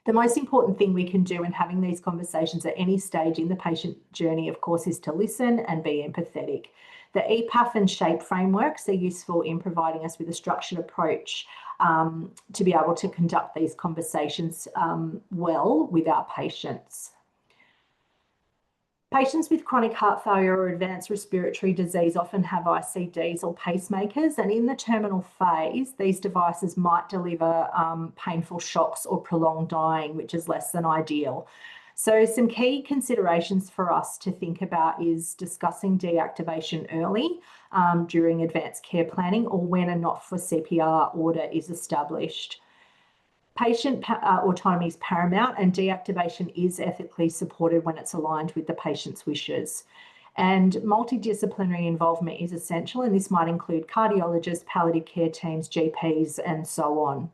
The most important thing we can do in having these conversations at any stage in the patient journey, of course, is to listen and be empathetic. The EPAF and SHAPE frameworks are useful in providing us with a structured approach to be able to conduct these conversations well with our patients. Patients with chronic heart failure or advanced respiratory disease often have ICDs or pacemakers, and in the terminal phase, these devices might deliver painful shocks or prolonged dying, which is less than ideal. So some key considerations for us to think about is discussing deactivation early during advanced care planning, or when a not-for-CPR order is established. Patient autonomy is paramount, and deactivation is ethically supported when it's aligned with the patient's wishes. And multidisciplinary involvement is essential, and this might include cardiologists, palliative care teams, GPs, and so on.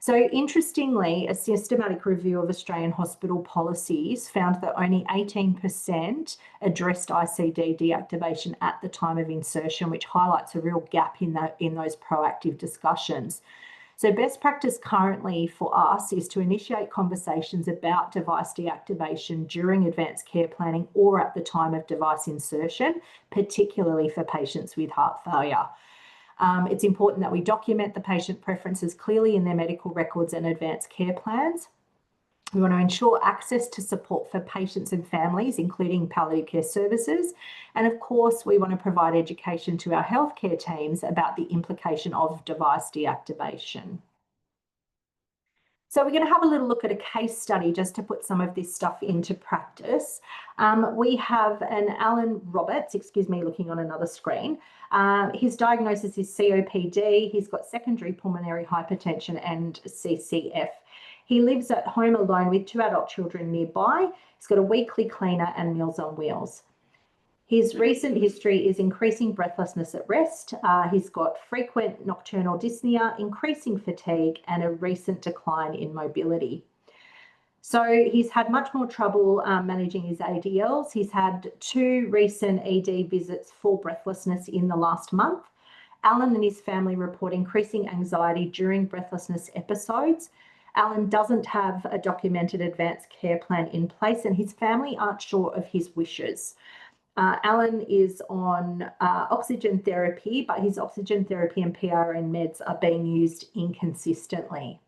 So interestingly, a systematic review of Australian hospital policies found that only 18% addressed ICD deactivation at the time of insertion, which highlights a real gap in those proactive discussions. So best practice currently for us is to initiate conversations about device deactivation during advanced care planning or at the time of device insertion, particularly for patients with heart failure. It's important that we document the patient preferences clearly in their medical records and advanced care plans. We want to ensure access to support for patients and families, including palliative care services. And of course, we want to provide education to our healthcare teams about the implication of device deactivation. So we're going to have a little look at a case study just to put some of this stuff into practice. We have an Alan Roberts, looking on another screen. His diagnosis is COPD. He's got secondary pulmonary hypertension and CCF. He lives at home alone with 2 adult children nearby. He's got a weekly cleaner and Meals on Wheels. His recent history is increasing breathlessness at rest. He's got frequent nocturnal dyspnea, increasing fatigue, and a recent decline in mobility. So he's had much more trouble managing his ADLs. He's had 2 recent ED visits for breathlessness in the last month. Alan and his family report increasing anxiety during breathlessness episodes. Alan doesn't have a documented advanced care plan in place, and his family aren't sure of his wishes. Alan is on oxygen therapy, but his oxygen therapy and PRN meds are being used inconsistently.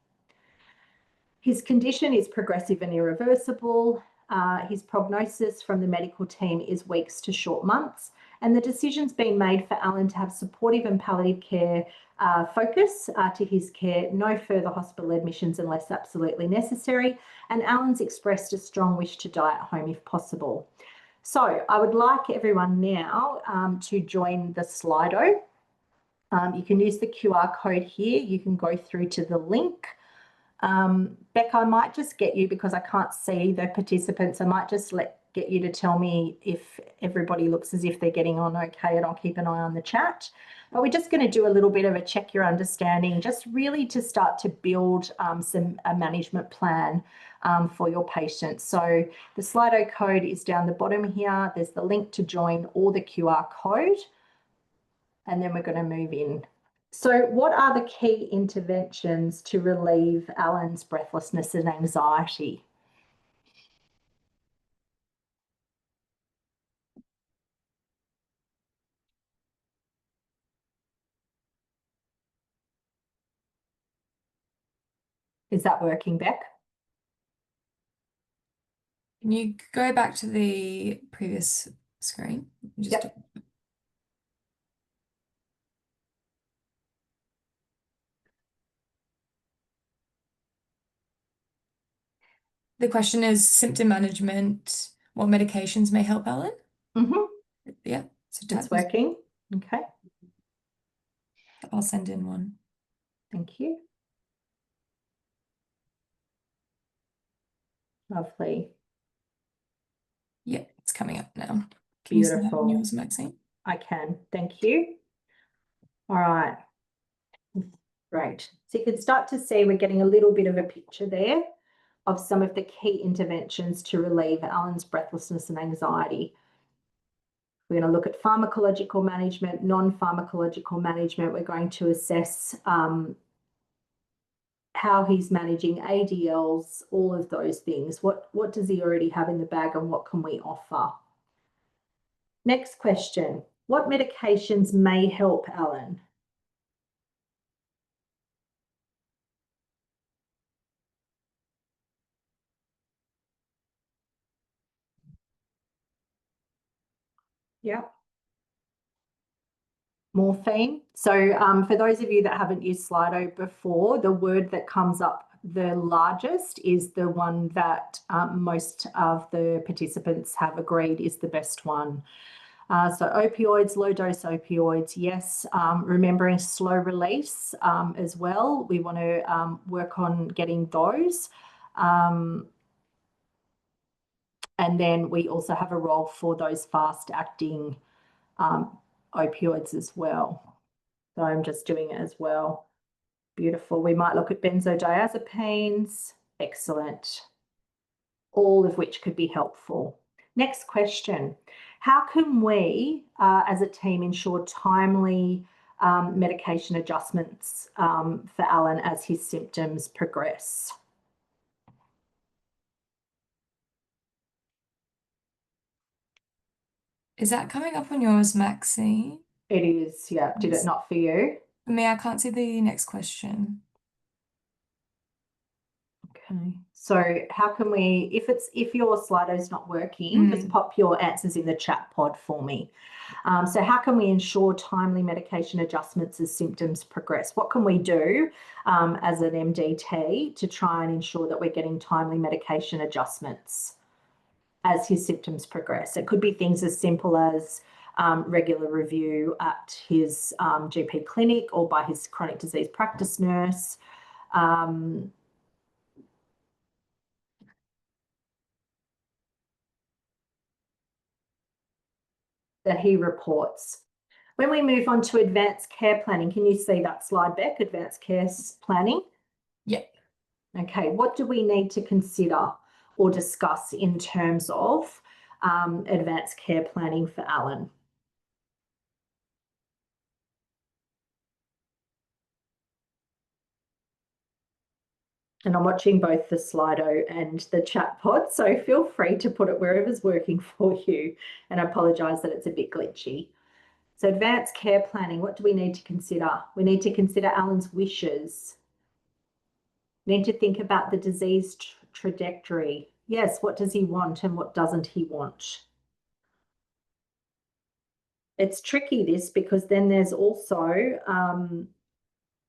His condition is progressive and irreversible. His prognosis from the medical team is weeks to short months, and the decision's been made for Alan to have supportive and palliative care focus to his care, no further hospital admissions unless absolutely necessary, and Alan's expressed a strong wish to die at home if possible. So I would like everyone now to join the Slido. You can use the QR code here. You can go through to the link. Becca, I might just get you, because I can't see the participants, I might just get you to tell me if everybody looks as if they're getting on okay, and I'll keep an eye on the chat. But we're just going to do a little bit of a check your understanding, just really to start to build a management plan for your patients. So the Slido code is down the bottom here. There's the link to join or the QR code, and then we're going to move in. So what are the key interventions to relieve Alan's breathlessness and anxiety? Is that working, Beck? Can you go back to the previous screen? Yep. The question is symptom management. What medications may help Alan? Yeah, so That's working. Okay. I'll send in one. Thank you. Lovely. Yeah, it's coming up now. Can Beautiful. you see that on yours, Maxine? I can. Thank you. All right. Great. So you can start to see we're getting a little bit of a picture there of some of the key interventions to relieve Alan's breathlessness and anxiety. We're going to look at pharmacological management, non-pharmacological management. We're going to assess how he's managing ADLs, all of those things. What does he already have in the bag, and what can we offer? Next question. What medications may help Alan? Yeah. Morphine. So for those of you that haven't used Slido before, the word that comes up the largest is the one that most of the participants have agreed is the best one. So opioids, low dose opioids, yes. Remembering slow release as well. We want to work on getting those. And then we also have a role for those fast acting opioids as well. So I'm just doing it as well. Beautiful. We might look at benzodiazepines. Excellent. All of which could be helpful. Next question. How can we, as a team, ensure timely medication adjustments for Alan as his symptoms progress? Is that coming up on yours, Maxine? It is, yeah. Did it not for you? For me, I can't see the next question. Okay. So how can we, if your Slido's not working, just pop your answers in the chat pod for me. So how can we ensure timely medication adjustments as symptoms progress? What can we do as an MDT to try and ensure that we're getting timely medication adjustments as his symptoms progress? It could be things as simple as regular review at his GP clinic or by his chronic disease practice nurse. that he reports. When we move on to advanced care planning, can you see that slide, Beck? Advanced care planning? Yeah. Okay, what do we need to consider or discuss in terms of advanced care planning for Alan? And I'm watching both the Slido and the chat pod, so feel free to put it wherever's working for you. And I apologise that it's a bit glitchy. So advanced care planning, what do we need to consider? We need to consider Alan's wishes. We need to think about the disease trajectory. Yes, what does he want and what doesn't he want? It's tricky, this, because then there's also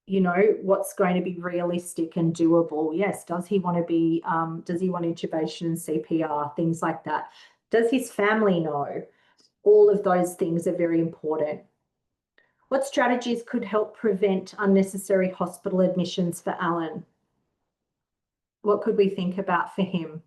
you know, what's going to be realistic and doable. Yes, does he want intubation and CPR, things like that? Does his family know? All of those things are very important. What strategies could help prevent unnecessary hospital admissions for Alan? What could we think about for him?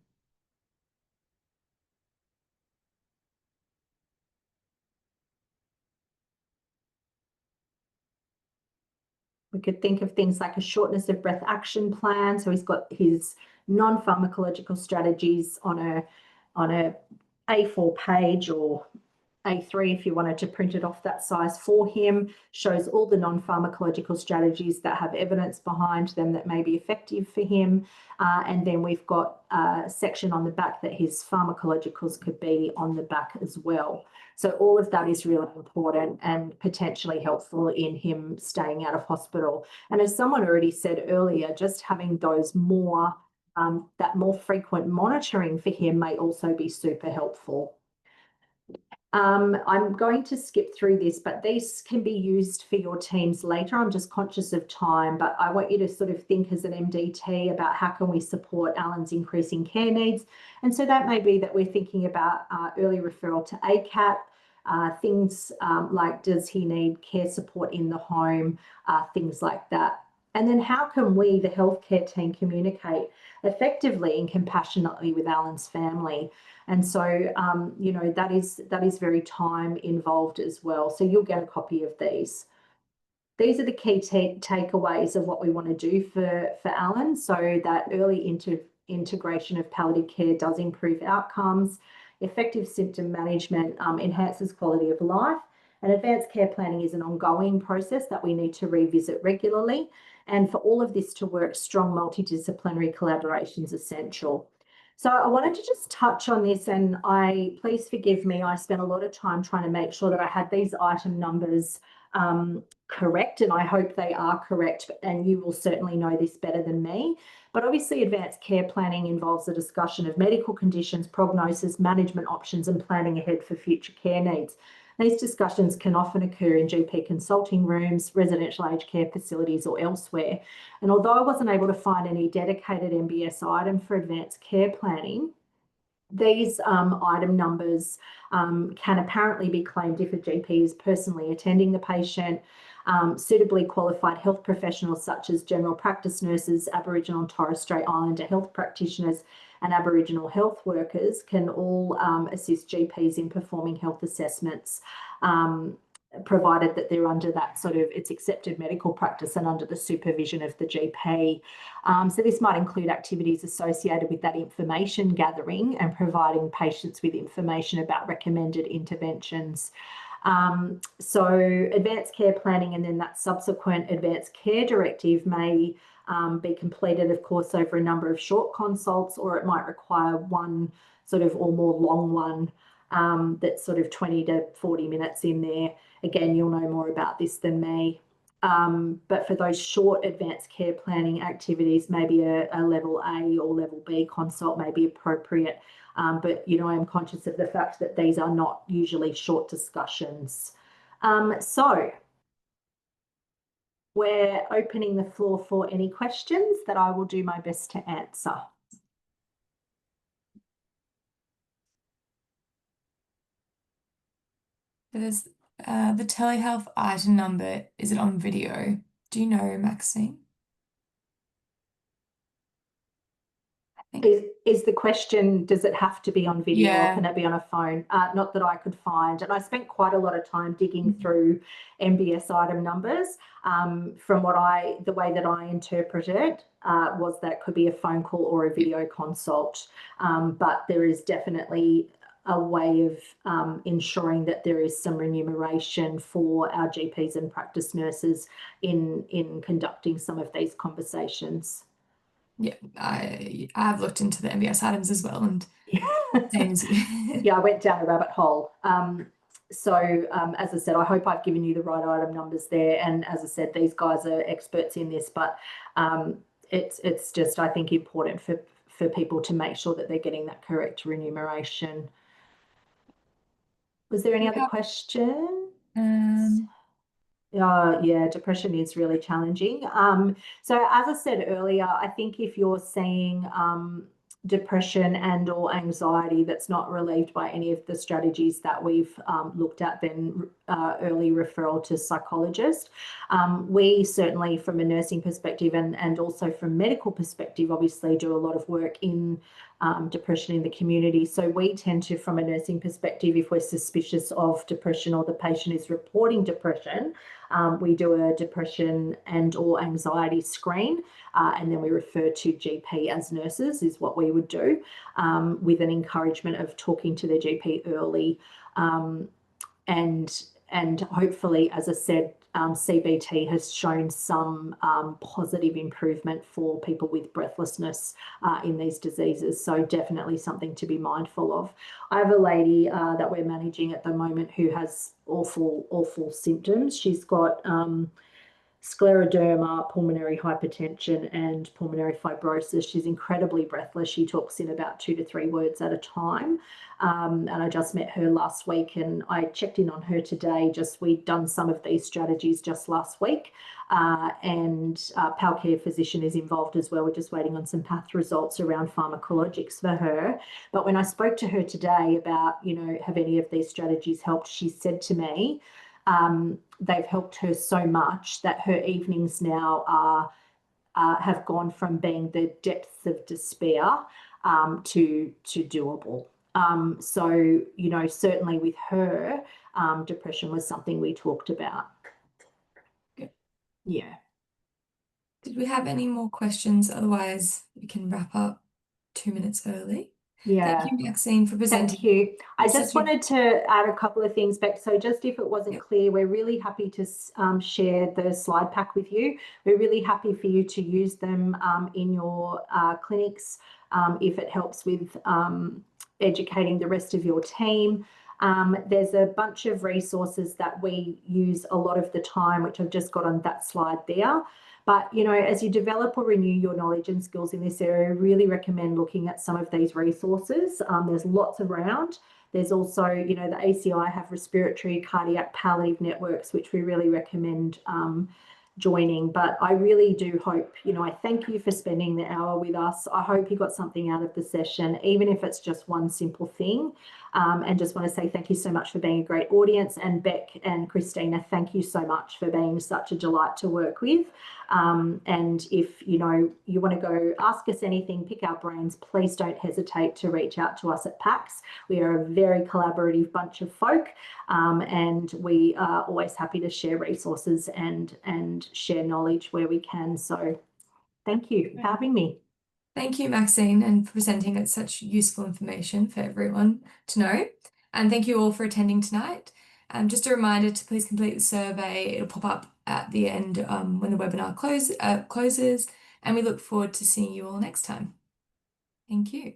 We could think of things like a shortness of breath action plan. So he's got his non-pharmacological strategies on a A4 page, or A3 if you wanted to print it off that size for him. Shows all the non-pharmacological strategies that have evidence behind them that may be effective for him. And then we've got a section on the back that his pharmacologicals could be on the back as well. So all of that is really important and potentially helpful in him staying out of hospital. And as someone already said earlier, just having those that more frequent monitoring for him may also be super helpful. I'm going to skip through this, but these can be used for your teams later. I'm just conscious of time, but I want you to sort of think as an MDT about how can we support Alan's increasing care needs. And so that may be that we're thinking about early referral to ACAT, things like does he need care support in the home, things like that. And then how can we, the healthcare team, communicate effectively and compassionately with Alan's family? And so, you know, that is very time involved as well. So you'll get a copy of these. These are the key takeaways of what we want to do for Alan. So that early integration of palliative care does improve outcomes. Effective symptom management enhances quality of life. And advanced care planning is an ongoing process that we need to revisit regularly. And for all of this to work, strong multidisciplinary collaboration is essential. So I wanted to just touch on this, and please forgive me, I spent a lot of time trying to make sure that I had these item numbers correct, and I hope they are correct, and you will certainly know this better than me. But obviously advanced care planning involves a discussion of medical conditions, prognosis, management options, and planning ahead for future care needs. These discussions can often occur in GP consulting rooms, residential aged care facilities, or elsewhere. And although I wasn't able to find any dedicated MBS item for advanced care planning, these item numbers can apparently be claimed if a GP is personally attending the patient. Suitably qualified health professionals such as general practice nurses, Aboriginal and Torres Strait Islander health practitioners, and Aboriginal health workers can all assist GPs in performing health assessments, provided that they're under that sort of, it's accepted medical practice and under the supervision of the GP. So this might include activities associated with that information gathering and providing patients with information about recommended interventions. So advanced care planning and then that subsequent advanced care directive may be completed, of course, over a number of short consults, or it might require one sort of or more long one that's sort of 20 to 40 minutes in there. Again, you'll know more about this than me. But for those short advanced care planning activities, maybe a level A or level B consult may be appropriate. But, you know, I'm conscious of the fact that these are not usually short discussions. So we're opening the floor for any questions that I will do my best to answer. There's the telehealth item number. Is it on video? Do you know, Maxine? I Is the question, does it have to be on video or can Yeah. it be on a phone? Not that I could find. And I spent quite a lot of time digging Mhm. through MBS item numbers. From the way that I interpret it was that it could be a phone call or a Yeah. video consult. But there is definitely a way of ensuring that there is some remuneration for our GPs and practice nurses in conducting some of these conversations. Yeah, I've looked into the MBS items as well, and same as you. Yeah, I went down a rabbit hole. As I said, I hope I've given you the right item numbers there. And as I said, these guys are experts in this, but it's just, I think, important for people to make sure that they're getting that correct remuneration. Was there any other Yeah. question? Um, Yeah, depression is really challenging. So as I said earlier, I think if you're seeing depression and or anxiety that's not relieved by any of the strategies that we've looked at, then early referral to psychologist. We certainly, from a nursing perspective and also from medical perspective, obviously do a lot of work in depression in the community. So we tend to, from a nursing perspective, if we're suspicious of depression or the patient is reporting depression, we do a depression and or anxiety screen, and then we refer to GP as nurses is what we would do, with an encouragement of talking to their GP early, and hopefully, as I said, CBT has shown some positive improvement for people with breathlessness in these diseases. So definitely something to be mindful of. I have a lady that we're managing at the moment who has awful symptoms. She's got scleroderma, pulmonary hypertension, and pulmonary fibrosis. She's incredibly breathless. She talks in about 2 to 3 words at a time. And I just met her last week and I checked in on her today. We'd done some of these strategies just last week. And PACC physician is involved as well. We're just waiting on some path results around pharmacologics for her. But when I spoke to her today about, have any of these strategies helped, she said to me, they've helped her so much that her evenings now have gone from being the depths of despair to doable. Certainly with her, depression was something we talked about. yeah. Yeah. Did we have any more questions? Otherwise, we can wrap up 2 minutes early. Thank Yeah. you, Maxine, for Thank presenting. you. I It's just such a wanted to add a couple of things back. So just if it wasn't yeah, clear, we're really happy to share the slide pack with you. We're really happy for you to use them in your clinics if it helps with educating the rest of your team. There's a bunch of resources that we use a lot of the time, which I've just got on that slide there. But, as you develop or renew your knowledge and skills in this area, I really recommend looking at some of these resources. There's lots around. There's also, the ACI have respiratory, cardiac, palliative networks, which we really recommend joining. But I really do hope, I thank you for spending the hour with us. I hope you got something out of the session, even if it's just one simple thing. And just want to say thank you so much for being a great audience. And Beck and Christina, thank you so much for being such a delight to work with. And if you want to go ask us anything, pick our brains, please don't hesitate to reach out to us at PACCs. We are a very collaborative bunch of folk, and we are always happy to share resources and share knowledge where we can. So thank you for having me. Thank you, Maxine, and for presenting it such useful information for everyone to know. And thank you all for attending tonight. Just a reminder to please complete the survey. It'll pop up at the end when the webinar closes, and we look forward to seeing you all next time. Thank you.